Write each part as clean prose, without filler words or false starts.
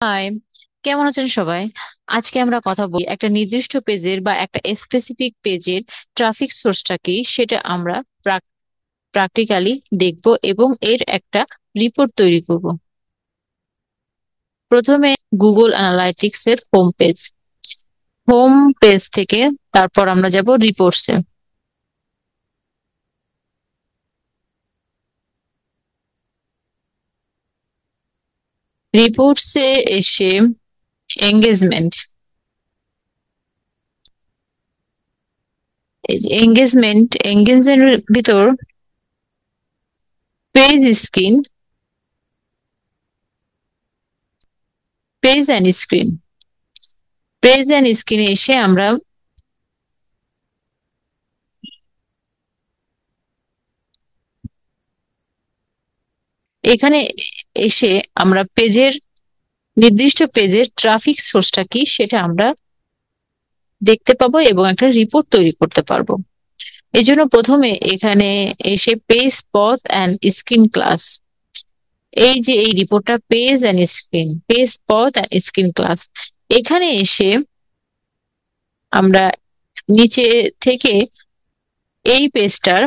High, কেমন আছেন সবাই? আজকে আমরা কথা বলি একটা নির্দিষ্ট পেজের বা একটা স্পেসিফিক পেজের ট্রাফিক সোর্সটা কি সেটা আমরা প্র্যাকটিক্যালি দেখব এবং এর একটা রিপোর্ট তৈরি করব। প্রথমে গুগল অ্যানালাইটিক্স এর হোম পেজ থেকে তারপর আমরা যাব রিপোর্টসে। রিপোর্টসে এসে এঙ্গেজমেন্ট এঙ্গেজমেন্টের ভিতর page screen, page and screen, page and স্ক্রিনে এসে আমরা এখানে এসে আমরা নির্দিষ্ট পেজের ট্রাফিক সোর্সটা কি সেটা আমরা দেখতে পাবো এবং একটা রিপোর্ট তৈরি করতে পারবো। এই জন্য প্রথমে এখানে এসে page path and screen class, এই যে এই রিপোর্টটা page path and screen class, এখানে এসে আমরা নিচে থেকে এই পেজটার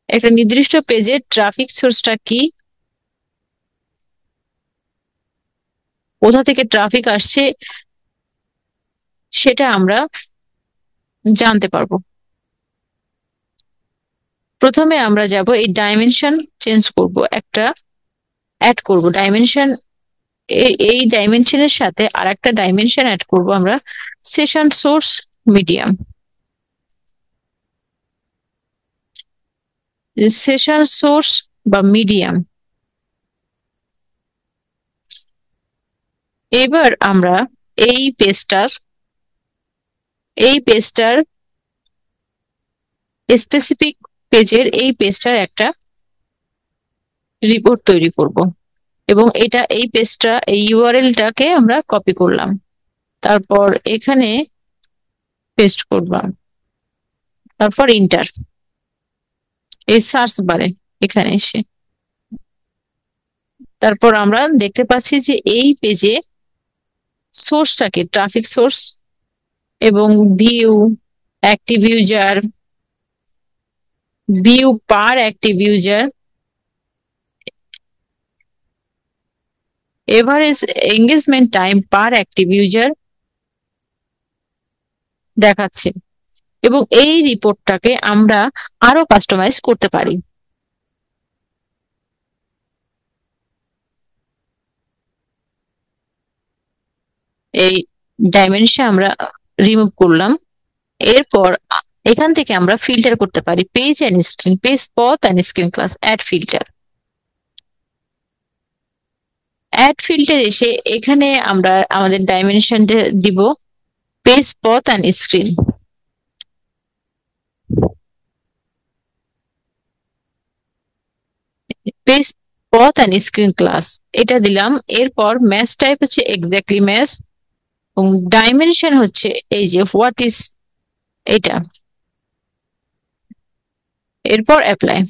একটা নির্দিষ্ট পেজের ট্রাফিক সোর্সটা কি, কোথা থেকে ট্রাফিক আসছে সেটা আমরা জানতে পারবো। প্রথমে আমরা যাব এই ডাইমেনশন চেঞ্জ করব, একটা অ্যাড করব ডাইমেনশন। এই ডাইমেনশনের সাথে আর একটা ডাইমেনশন অ্যাড করব আমরা, session source medium. Session source বা মিডিয়াম, এবার আমরা এই পেজটার এই পেজটার স্পেসিফিক এই পেজটার একটা রিপোর্ট তৈরি করব এবং এই ইউআরএলটাকে আমরা কপি করলাম, তারপর এখানে পেস্ট করলাম, তারপর ইন্টার এই সার্চ বারে এখানে এসে তারপর আমরা দেখতে পাচ্ছি যে এই পেজে সোর্সটাকে ট্রাফিক সোর্স এবং view, active user, view per active user, average engagement time per active user দেখাচ্ছে এবং এই রিপোর্টটাকে আমরা আরো কাস্টমাইজ করতে পারি। এই ডাইমেনশন আমরা রিমুভ করলাম। এরপর এখান থেকে আমরা ফিল্টার করতে পারি page and screen, page path and screen class, add filter এসে এখানে আমরা আমাদের ডাইমেনশনটা দিব page path and screen, page path and screen class এটা দিলাম। এরপর ম্যাচ টাইপ হচ্ছে এক্স্যাক্টলি ম্যাচ এবং ডাইমেনশন হচ্ছে এই যে হোয়াট ইজ এটা। এরপর অ্যাপ্লাই।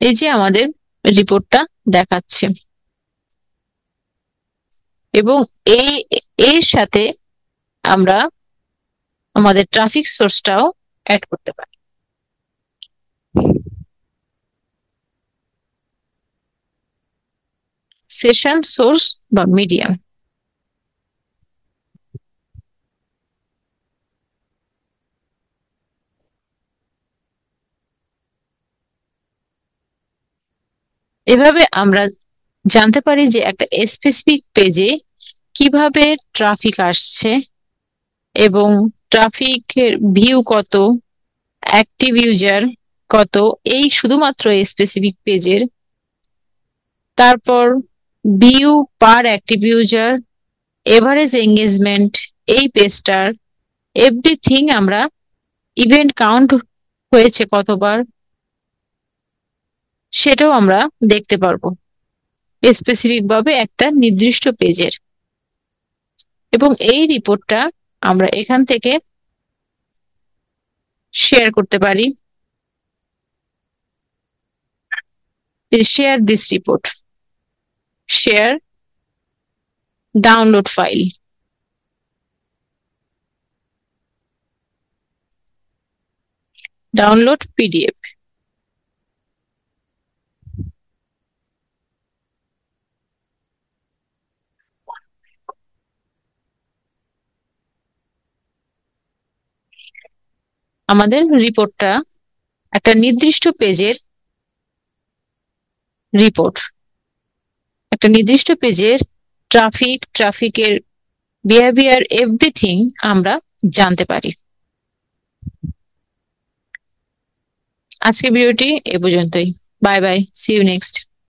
এই যে আমাদের রিপোর্টটা দেখাচ্ছে এবং এই এর সাথে আমরা আমাদের ট্রাফিক সোর্সটাও অ্যাড করতে পারি। সেশন সোর্স বা মিডিয়াম, এভাবে আমরা জানতে পারি যে একটা স্পেসিফিক পেজে কিভাবে ট্রাফিক আসছে এবং ট্রাফিকের ভিউ কত, অ্যাক্টিভ ইউজার কত, এই শুধুমাত্র এই স্পেসিফিক পেজের। তারপর view per active user, average engagement এই পেজটার, এভরিথিং আমরা, ইভেন্ট কাউন্ট হয়েছে কতবার সেটাও আমরা দেখতে পারবো স্পেসিফিক ভাবে একটা নির্দিষ্ট পেজের। এবং এই রিপোর্টটা আমরা এখান থেকে শেয়ার করতে পারি। Share this report, share download file. Download PDF. আমাদের রিপোর্টটা একটা নির্দিষ্ট পেজের রিপোর্ট, একটা নির্দিষ্ট পেজের ট্রাফিকের বিহেভিয়ার এভরিথিং আমরা জানতে পারি। আজকের ভিডিওটি এ পর্যন্তই। Bye bye, see you next.